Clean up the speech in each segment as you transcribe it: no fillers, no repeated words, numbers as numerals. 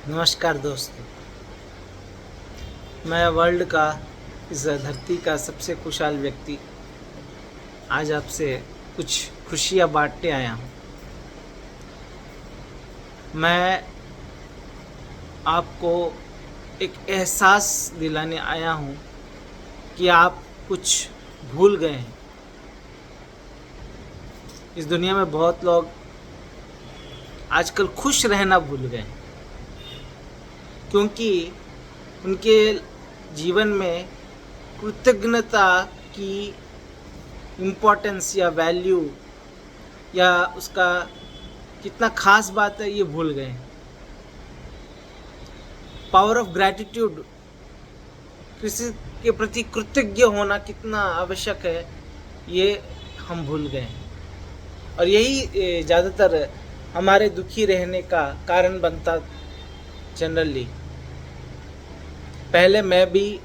नमस्कार दोस्तों। मैं वर्ल्ड का, इस धरती का सबसे खुशहाल व्यक्ति आज आपसे कुछ खुशियाँ बांटने आया हूँ। मैं आपको एक एहसास दिलाने आया हूँ कि आप कुछ भूल गए हैं। इस दुनिया में बहुत लोग आजकल खुश रहना भूल गए हैं, क्योंकि उनके जीवन में कृतज्ञता की इम्पोर्टेंस या वैल्यू या उसका कितना खास बात है ये भूल गए हैं। पावर ऑफ ग्रैटिट्यूड, किसी के प्रति कृतज्ञ होना कितना आवश्यक है ये हम भूल गए हैं। और यही ज़्यादातर हमारे दुखी रहने का कारण बनता। जनरली पहले मैं भी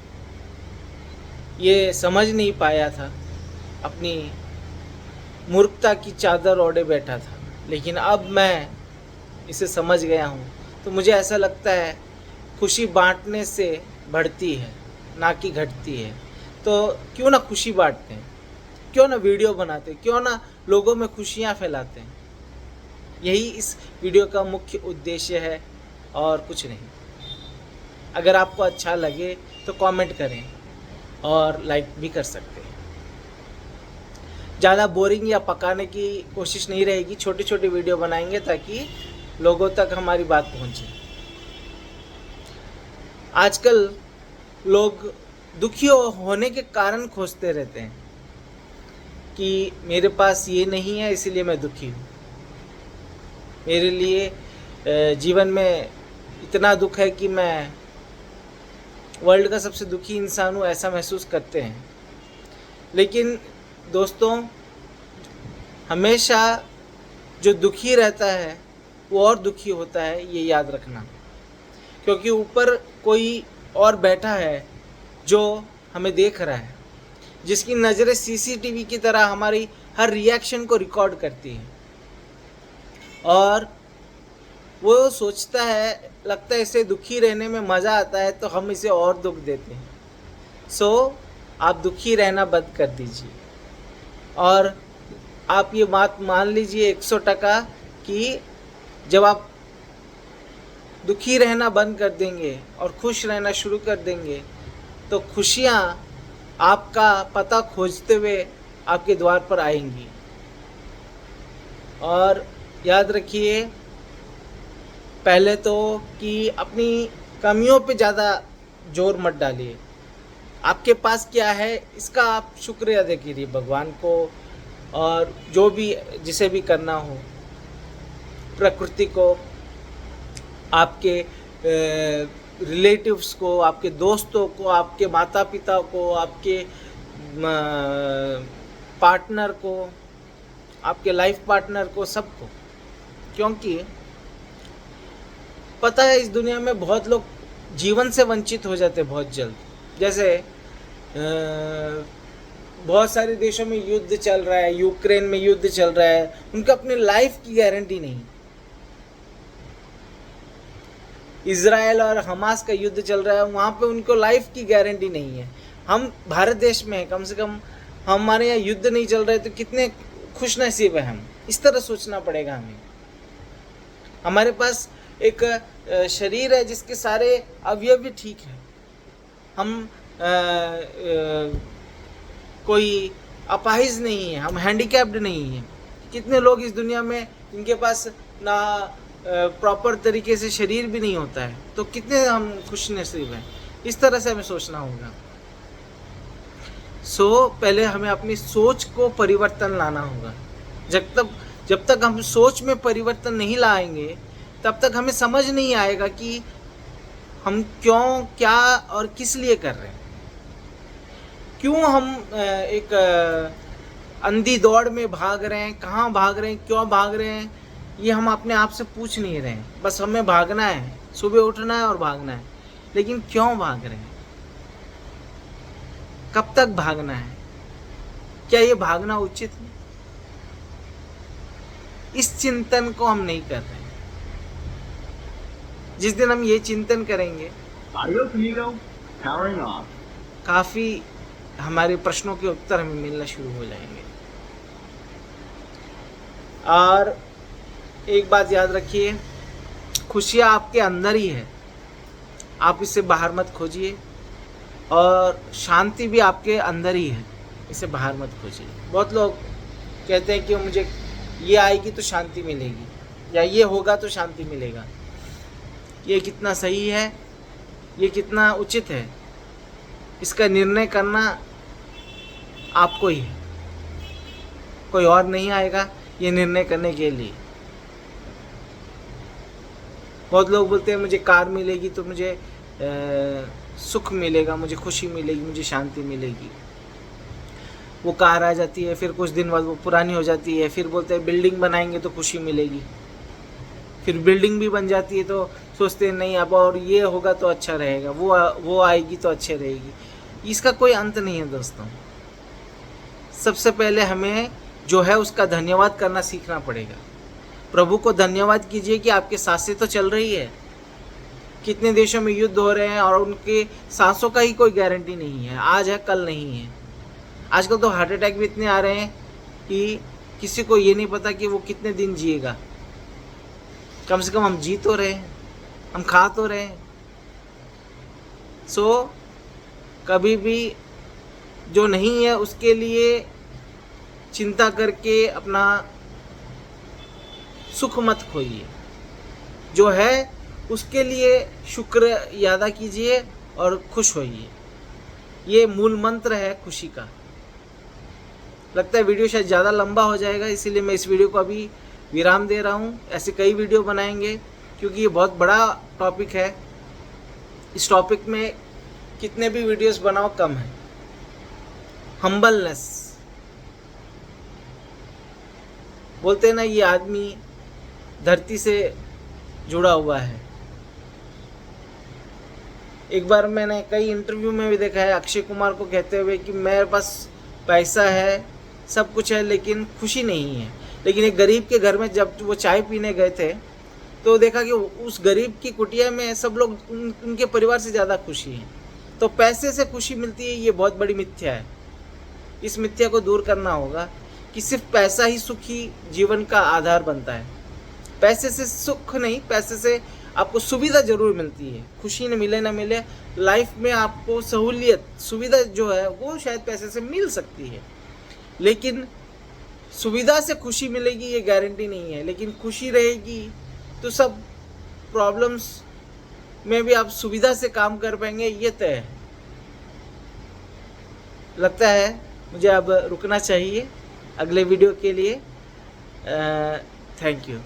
ये समझ नहीं पाया था, अपनी मूर्खता की चादर ओढ़े बैठा था, लेकिन अब मैं इसे समझ गया हूँ। तो मुझे ऐसा लगता है खुशी बांटने से बढ़ती है, ना कि घटती है। तो क्यों ना खुशी बांटते हैं, क्यों ना वीडियो बनाते हैं, क्यों ना लोगों में खुशियाँ फैलाते हैं। यही इस वीडियो का मुख्य उद्देश्य है और कुछ नहीं। अगर आपको अच्छा लगे तो कमेंट करें और लाइक भी कर सकते हैं। ज़्यादा बोरिंग या पकाने की कोशिश नहीं रहेगी, छोटी छोटी वीडियो बनाएंगे ताकि लोगों तक हमारी बात पहुंचे। आजकल लोग दुखी होने के कारण खोजते रहते हैं कि मेरे पास ये नहीं है इसलिए मैं दुखी हूँ, मेरे लिए जीवन में इतना दुख है कि मैं वर्ल्ड का सबसे दुखी इंसान हूँ, ऐसा महसूस करते हैं। लेकिन दोस्तों, हमेशा जो दुखी रहता है वो और दुखी होता है, ये याद रखना। क्योंकि ऊपर कोई और बैठा है जो हमें देख रहा है, जिसकी नज़रें सीसीटीवी की तरह हमारी हर रिएक्शन को रिकॉर्ड करती हैं। और वो सोचता है, लगता है इसे दुखी रहने में मज़ा आता है, तो हम इसे और दुख देते हैं। सो आप दुखी रहना बंद कर दीजिए और आप ये बात मान लीजिए 100% कि जब आप दुखी रहना बंद कर देंगे और खुश रहना शुरू कर देंगे तो खुशियाँ आपका पता खोजते हुए आपके द्वार पर आएंगी। और याद रखिए, पहले तो कि अपनी कमियों पे ज़्यादा जोर मत डालिए। आपके पास क्या है इसका आप शुक्रिया अदा कीजिए भगवान को, और जो भी जिसे भी करना हो, प्रकृति को, आपके रिलेटिव्स को, आपके दोस्तों को, आपके माता पिता को, आपके पार्टनर को, आपके लाइफ पार्टनर को, सबको। क्योंकि पता है इस दुनिया में बहुत लोग जीवन से वंचित हो जाते हैं बहुत जल्द। जैसे बहुत सारे देशों में युद्ध चल रहा है, यूक्रेन में युद्ध चल रहा है, उनका अपने लाइफ की गारंटी नहीं। इजराइल और हमास का युद्ध चल रहा है, वहाँ पे उनको लाइफ की गारंटी नहीं है। हम भारत देश में हैं, कम से कम हमारे यहाँ युद्ध नहीं चल रहा है, तो कितने खुश नसीब है हम। इस तरह सोचना पड़ेगा हमें। हमारे पास एक शरीर है जिसके सारे अवयव भी ठीक है। हम कोई अपाहिज नहीं है, हम हैंडीकैप्ड नहीं हैं। कितने लोग इस दुनिया में जिनके पास ना प्रॉपर तरीके से शरीर भी नहीं होता है, तो कितने हम खुश नसीब हैं। इस तरह से हमें सोचना होगा। पहले हमें अपनी सोच को परिवर्तन लाना होगा। जब तक हम सोच में परिवर्तन नहीं लाएंगे तब तक हमें समझ नहीं आएगा कि हम क्यों, क्या और किस लिए कर रहे हैं। क्यों हम एक अंधी दौड़ में भाग रहे हैं, कहाँ भाग रहे हैं, क्यों भाग रहे हैं, ये हम अपने आप से पूछ नहीं रहे हैं। बस हमें भागना है, सुबह उठना है और भागना है। लेकिन क्यों भाग रहे हैं, कब तक भागना है, क्या ये भागना उचित है? इस चिंतन को हम नहीं कर रहे हैं। जिस दिन हम ये चिंतन करेंगे, काफ़ी हमारे प्रश्नों के उत्तर हमें मिलना शुरू हो जाएंगे। और एक बात याद रखिए, खुशियाँ आपके अंदर ही है, आप इसे बाहर मत खोजिए। और शांति भी आपके अंदर ही है, इसे बाहर मत खोजिए। बहुत लोग कहते हैं कि मुझे ये आएगी तो शांति मिलेगी, या ये होगा तो शांति मिलेगा। ये कितना सही है, ये कितना उचित है, इसका निर्णय करना आपको ही है, कोई और नहीं आएगा ये निर्णय करने के लिए। बहुत लोग बोलते हैं मुझे कार मिलेगी तो मुझे सुख मिलेगा, मुझे खुशी मिलेगी, मुझे शांति मिलेगी। वो कार आ जाती है, फिर कुछ दिन बाद वो पुरानी हो जाती है, फिर बोलते हैं बिल्डिंग बनाएंगे तो खुशी मिलेगी। फिर बिल्डिंग भी बन जाती है तो सोचते हैं नहीं अब और ये होगा तो अच्छा रहेगा, वो आएगी तो अच्छी रहेगी। इसका कोई अंत नहीं है दोस्तों। सबसे पहले हमें जो है उसका धन्यवाद करना सीखना पड़ेगा। प्रभु को धन्यवाद कीजिए कि आपके सांसें तो चल रही है। कितने देशों में युद्ध हो रहे हैं और उनके सांसों का ही कोई गारंटी नहीं है, आज है कल नहीं है। आजकल तो हार्ट अटैक भी इतने आ रहे हैं कि किसी को ये नहीं पता कि वो कितने दिन जिएगा। कम से कम हम जी तो रहे हैं, हम खा तो रहे हैं। सो कभी भी जो नहीं है उसके लिए चिंता करके अपना सुख मत खोइए, जो है उसके लिए शुक्र अदा कीजिए और खुश होइए। ये मूल मंत्र है खुशी का। लगता है वीडियो शायद ज़्यादा लंबा हो जाएगा, इसीलिए मैं इस वीडियो को अभी विराम दे रहा हूँ। ऐसे कई वीडियो बनाएंगे क्योंकि ये बहुत बड़ा टॉपिक है। इस टॉपिक में कितने भी वीडियोस बनाओ कम है। हम्बलनेस बोलते हैं ना, ये आदमी धरती से जुड़ा हुआ है। एक बार मैंने कई इंटरव्यू में भी देखा है अक्षय कुमार को कहते हुए कि मेरे पास पैसा है, सब कुछ है, लेकिन खुशी नहीं है। लेकिन एक गरीब के घर में जब वो चाय पीने गए थे तो देखा कि उस गरीब की कुटिया में सब लोग उनके परिवार से ज़्यादा खुशी हैं। तो पैसे से खुशी मिलती है, ये बहुत बड़ी मिथ्या है। इस मिथ्या को दूर करना होगा कि सिर्फ पैसा ही सुखी जीवन का आधार बनता है। पैसे से सुख नहीं, पैसे से आपको सुविधा जरूर मिलती है। खुशी न मिले ना मिले, लाइफ में आपको सहूलियत सुविधा जो है वो शायद पैसे से मिल सकती है, लेकिन सुविधा से खुशी मिलेगी ये गारंटी नहीं है। लेकिन खुशी रहेगी तो सब प्रॉब्लम्स में भी आप सुविधा से काम कर पाएंगे, ये तय है। लगता है मुझे अब रुकना चाहिए अगले वीडियो के लिए। Thank you.